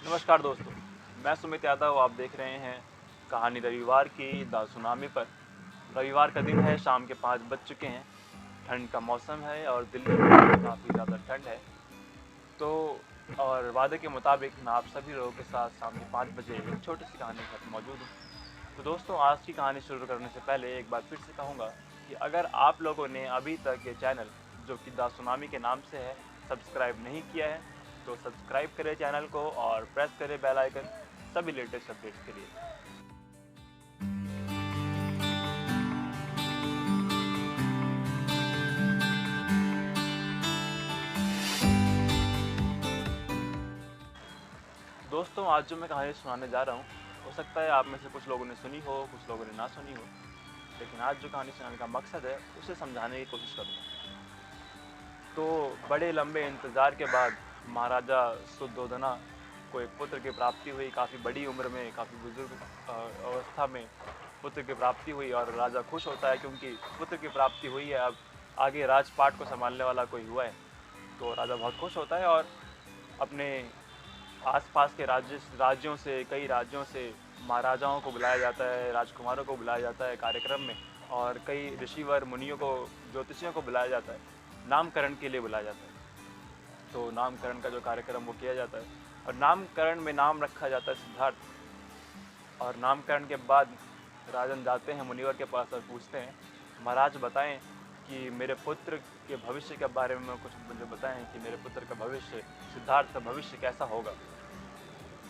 नमस्कार दोस्तों, मैं सुमित यादव। आप देख रहे हैं कहानी रविवार की द सुनामी पर। रविवार का दिन है, शाम के 5 बज चुके हैं। ठंड का मौसम है और दिल्ली में काफ़ी ज़्यादा ठंड है। तो और वादे के मुताबिक मैं आप सभी लोगों के साथ शाम के 5 बजे एक छोटी सी कहानी के साथ मौजूद हूँ। तो दोस्तों, आज की कहानी शुरू करने से पहले एक बार फिर से कहूँगा कि अगर आप लोगों ने अभी तक ये चैनल, जो कि द सुनामी के नाम से है, सब्सक्राइब नहीं किया है तो सब्सक्राइब करें चैनल को और प्रेस करें बेल आइकन सभी लेटेस्ट अपडेट्स के लिए। दोस्तों, आज जो मैं कहानी सुनाने जा रहा हूँ, हो सकता है आप में से कुछ लोगों ने सुनी हो, कुछ लोगों ने ना सुनी हो, लेकिन आज जो कहानी सुनाने का मकसद है उसे समझाने की कोशिश करूँगा। तो बड़े लंबे इंतज़ार के बाद महाराजा सुद्धोधना को एक पुत्र की प्राप्ति हुई। काफ़ी बड़ी उम्र में, काफ़ी बुजुर्ग अवस्था में पुत्र की प्राप्ति हुई और राजा खुश होता है क्योंकि पुत्र की प्राप्ति हुई है। अब आगे राजपाट को संभालने वाला कोई हुआ है, तो राजा बहुत खुश होता है और अपने आसपास के राज्यों से, कई राज्यों से महाराजाओं को बुलाया जाता है, राजकुमारों को बुलाया जाता है कार्यक्रम में, और कई ऋषिवर मुनियों को, ज्योतिषियों को बुलाया जाता है, नामकरण के लिए बुलाया जाता है। तो नामकरण का जो कार्यक्रम वो किया जाता है और नामकरण में नाम रखा जाता है सिद्धार्थ। और नामकरण के बाद राजन जाते हैं मुनिवर के पास और पूछते हैं, महाराज बताएं कि मेरे पुत्र के भविष्य के बारे में कुछ मुझे बताएं कि मेरे पुत्र का भविष्य, सिद्धार्थ का भविष्य कैसा होगा।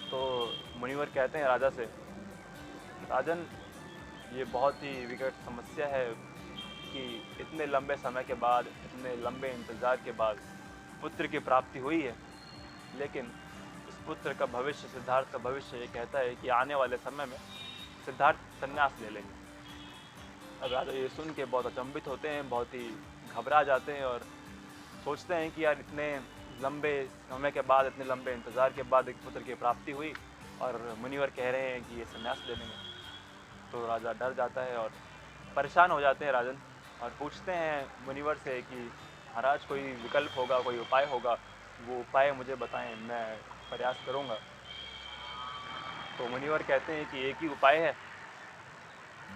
तो मुनिवर कहते हैं राजा से, राजन, ये बहुत ही विकट समस्या है कि इतने लंबे समय के बाद, इतने लंबे इंतज़ार के बाद पुत्र की प्राप्ति हुई है, लेकिन इस पुत्र का भविष्य, सिद्धार्थ का भविष्य ये कहता है कि आने वाले समय में सिद्धार्थ संन्यास ले लेंगे। अब राजा ये सुन के बहुत अचंभित होते हैं, बहुत ही घबरा जाते हैं और सोचते हैं कि यार इतने लंबे समय के बाद, इतने लंबे इंतज़ार के बाद एक पुत्र की प्राप्ति हुई और मुनिवर कह रहे हैं कि ये संन्यास ले लेंगे। तो राजा डर जाता है और परेशान हो जाते हैं राजन, और पूछते हैं मुनिवर से कि महाराज कोई विकल्प होगा, कोई उपाय होगा, वो उपाय मुझे बताएं, मैं प्रयास करूँगा। तो मुनिवर कहते हैं कि एक ही उपाय है,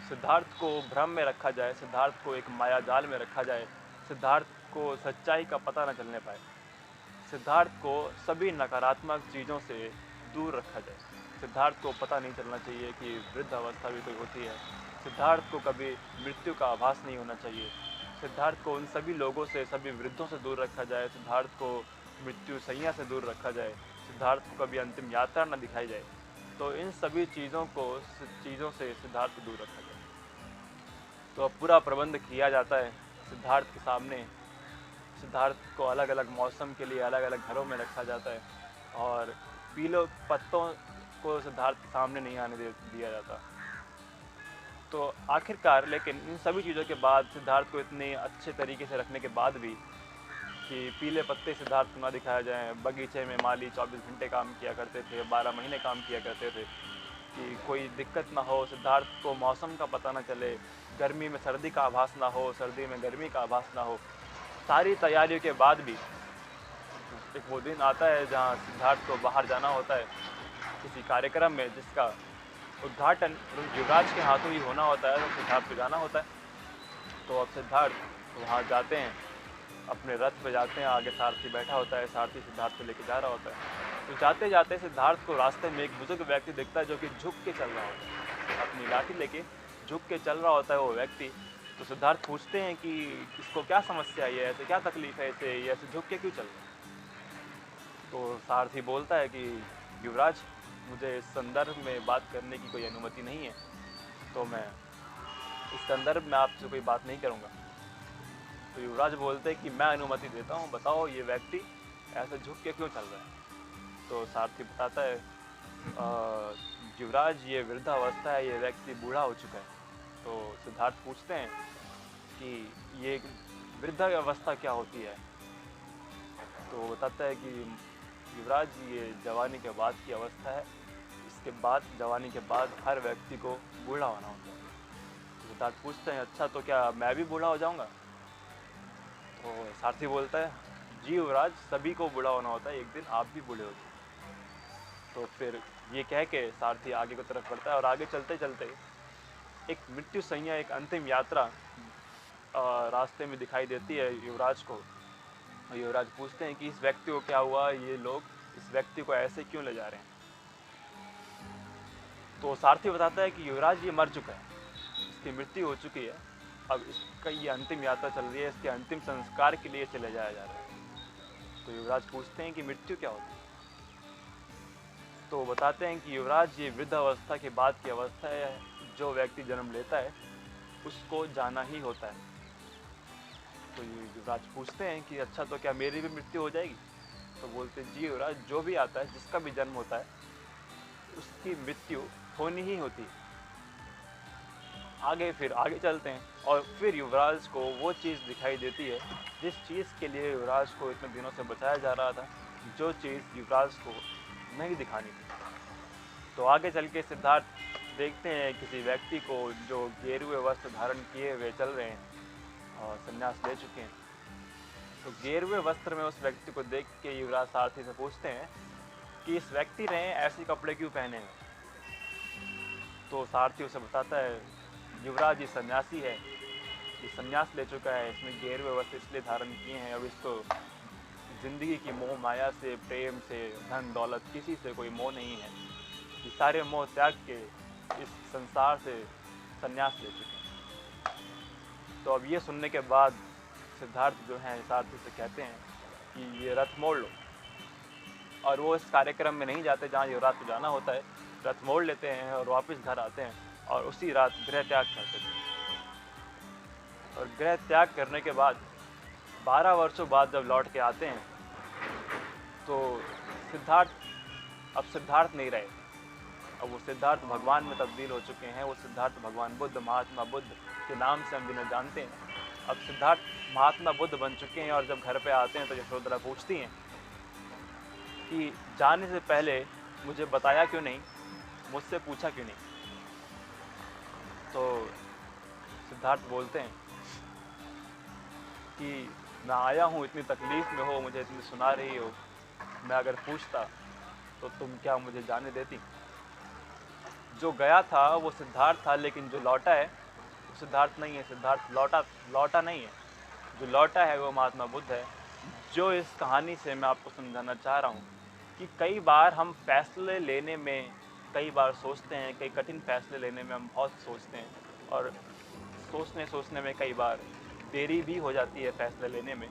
सिद्धार्थ को भ्रम में रखा जाए, सिद्धार्थ को एक माया जाल में रखा जाए, सिद्धार्थ को सच्चाई का पता न चलने पाए, सिद्धार्थ को सभी नकारात्मक चीज़ों से दूर रखा जाए। सिद्धार्थ को पता नहीं चलना चाहिए कि वृद्ध अवस्था भी कोई होती है, सिद्धार्थ को कभी मृत्यु का आभास नहीं होना चाहिए, सिद्धार्थ को उन सभी लोगों से, सभी वृद्धों से दूर रखा जाए, सिद्धार्थ को मृत्यु सैया से दूर रखा जाए, सिद्धार्थ को कभी अंतिम यात्रा न दिखाई जाए। तो इन सभी चीज़ों से सिद्धार्थ को दूर रखा जाए। तो अब पूरा प्रबंध किया जाता है सिद्धार्थ के सामने। सिद्धार्थ को अलग अलग मौसम के लिए अलग अलग घरों में रखा जाता है और पीले पत्तों को सिद्धार्थ के सामने नहीं आने दिया जाता। तो आखिरकार, लेकिन इन सभी चीज़ों के बाद, सिद्धार्थ को इतने अच्छे तरीके से रखने के बाद भी कि पीले पत्ते सिद्धार्थ को ना दिखाया जाए, बगीचे में माली 24 घंटे काम किया करते थे, 12 महीने काम किया करते थे कि कोई दिक्कत ना हो, सिद्धार्थ को मौसम का पता ना चले, गर्मी में सर्दी का आभास ना हो, सर्दी में गर्मी का आभास ना हो। सारी तैयारियों के बाद भी एक वो दिन आता है जहाँ सिद्धार्थ को बाहर जाना होता है किसी कार्यक्रम में, जिसका उद्घाटन युवराज के हाथों ही होना होता है। तो सिद्धार्थ को जाना होता है। तो अब सिद्धार्थ वहाँ जाते हैं, अपने रथ पे जाते हैं, आगे सारथी बैठा होता है, सारथी सिद्धार्थ को लेके जा रहा होता है। तो जाते जाते सिद्धार्थ को रास्ते में एक बुजुर्ग व्यक्ति दिखता है जो कि झुक के चल रहा होता है, अपनी लाठी लेके झुक के चल रहा होता है वो व्यक्ति। तो सिद्धार्थ पूछते हैं कि इसको क्या समस्या है, ये ऐसे क्या तकलीफ है, इसे ये ऐसे झुक के क्यों चल रहा है। तो सारथी बोलता है कि युवराज, मुझे इस संदर्भ में बात करने की कोई अनुमति नहीं है, तो मैं इस संदर्भ में आपसे कोई बात नहीं करूँगा। तो युवराज बोलते हैं कि मैं अनुमति देता हूँ, बताओ ये व्यक्ति ऐसे झुक के क्यों चल रहा है। तो सारथी बताता है, युवराज, ये वृद्धावस्था है, ये व्यक्ति बूढ़ा हो चुका है। तो सिद्धार्थ पूछते हैं कि ये वृद्धावस्था क्या होती है। तो वो बताता है कि युवराज, ये जवानी के बाद की अवस्था है, इसके बाद, जवानी के बाद हर व्यक्ति को बूढ़ा होना होता है। तो सिद्धार्थ पूछते हैं, अच्छा तो क्या मैं भी बूढ़ा हो जाऊंगा। तो सारथी बोलता है, जी युवराज, सभी को बूढ़ा होना होता है, एक दिन आप भी बूढ़े हो जाओगे। तो फिर ये कह के सारथी आगे की तरफ बढ़ता है और आगे चलते चलते एक मृत्यु संज्ञा, एक अंतिम यात्रा रास्ते में दिखाई देती है युवराज को। और युवराज पूछते हैं कि इस व्यक्ति को क्या हुआ, ये लोग इस व्यक्ति को ऐसे क्यों ले जा रहे हैं। तो सारथी बताता है कि युवराज ये मर चुका है, इसकी मृत्यु हो चुकी है, अब इसका ये अंतिम यात्रा चल रही है, इसके अंतिम संस्कार के लिए चले जाया जा रहा है। तो युवराज पूछते हैं कि मृत्यु क्या होती है। तो बताते हैं कि युवराज ये वृद्ध अवस्था के बाद की अवस्था है, जो व्यक्ति जन्म लेता है उसको जाना ही होता है। तो युवराज पूछते हैं कि अच्छा, तो क्या मेरी भी मृत्यु हो जाएगी। तो बोलते हैं जी युवराज, जो भी आता है, जिसका भी जन्म होता है, उसकी मृत्यु होनी ही होती है। फिर आगे चलते हैं और फिर युवराज को वो चीज़ दिखाई देती है जिस चीज़ के लिए युवराज को इतने दिनों से बचाया जा रहा था, जो चीज़ युवराज को नहीं दिखानी थी। तो आगे चल के सिद्धार्थ देखते हैं किसी व्यक्ति को जो गेरुए वस्त्र धारण किए हुए चल रहे हैं और संन्यास ले चुके हैं। तो गेरुए वस्त्र में उस व्यक्ति को देख के युवराज सारथी से पूछते हैं कि इस व्यक्ति ने ऐसे कपड़े क्यों पहने हैं। तो सारथी उसे बताता है, युवराज ये सन्यासी है, ये संन्यास ले चुका है, इसने गेरुए वस्त्र इसलिए धारण किए हैं, अब इसको ज़िंदगी की मोह माया से, प्रेम से, धन दौलत, किसी से कोई मोह नहीं है, ये सारे मोह त्याग के इस संसार से संन्यास ले चुके हैं। तो अब ये सुनने के बाद सिद्धार्थ जो हैं सारथी से कहते हैं कि ये रथ मोड़ लो, और वो इस कार्यक्रम में नहीं जाते जहाँ युवराज को जाना होता है, रथ मोड़ लेते हैं और वापस घर आते हैं और उसी रात गृह त्याग करते थे। और गृह त्याग करने के बाद 12 वर्षों बाद जब लौट के आते हैं तो सिद्धार्थ नहीं रहे, अब वो सिद्धार्थ भगवान में तब्दील हो चुके हैं। वो सिद्धार्थ भगवान बुद्ध, महात्मा बुद्ध के नाम से हम जिन्हें जानते हैं, अब सिद्धार्थ महात्मा बुद्ध बन चुके हैं। और जब घर पे आते हैं तो यशोधरा पूछती हैं कि जाने से पहले मुझे बताया क्यों नहीं, मुझसे पूछा क्यों नहीं। तो सिद्धार्थ बोलते हैं कि मैं आया हूँ, इतनी तकलीफ़ में हो, मुझे इतनी सुना रही हो, मैं अगर पूछता तो तुम क्या मुझे जाने देती। जो गया था वो सिद्धार्थ था, लेकिन जो लौटा है वो सिद्धार्थ नहीं है। सिद्धार्थ लौटा नहीं है, जो लौटा है वो महात्मा बुद्ध है। जो इस कहानी से मैं आपको समझाना चाह रहा हूँ कि कई बार हम फैसले लेने में कई बार सोचते हैं, कई कठिन फैसले लेने में हम बहुत सोचते हैं, और सोचने में कई बार देरी भी हो जाती है फैसले लेने में।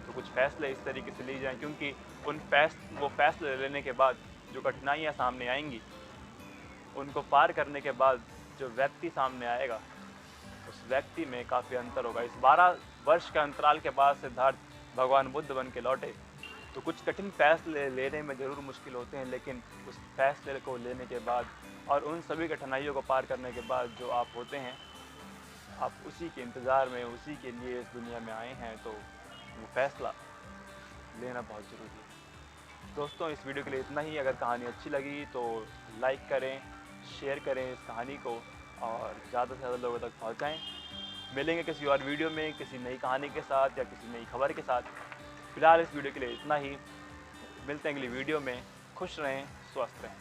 तो कुछ फैसले इस तरीके से लिए जाएं, क्योंकि वो फैसले लेने के बाद जो कठिनाइयाँ सामने आएंगी, उनको पार करने के बाद जो व्यक्ति सामने आएगा, उस व्यक्ति में काफ़ी अंतर होगा। इस 12 वर्ष के अंतराल के बाद सिद्धार्थ भगवान बुद्ध बन के लौटे। तो कुछ कठिन फैसले लेने में ज़रूर मुश्किल होते हैं, लेकिन उस फैसले को लेने के बाद और उन सभी कठिनाइयों को पार करने के बाद जो आप होते हैं, आप उसी के इंतज़ार में, उसी के लिए इस दुनिया में आए हैं। तो वो फैसला लेना बहुत ज़रूरी है। दोस्तों, इस वीडियो के लिए इतना ही। अगर कहानी अच्छी लगी तो लाइक करें, शेयर करें इस कहानी को और ज़्यादा से ज़्यादा लोगों तक पहुँचाएँ। मिलेंगे किसी और वीडियो में, किसी नई कहानी के साथ या किसी नई खबर के साथ। फिलहाल इस वीडियो के लिए इतना ही। मिलते हैं अगली वीडियो में। खुश रहें, स्वस्थ रहें।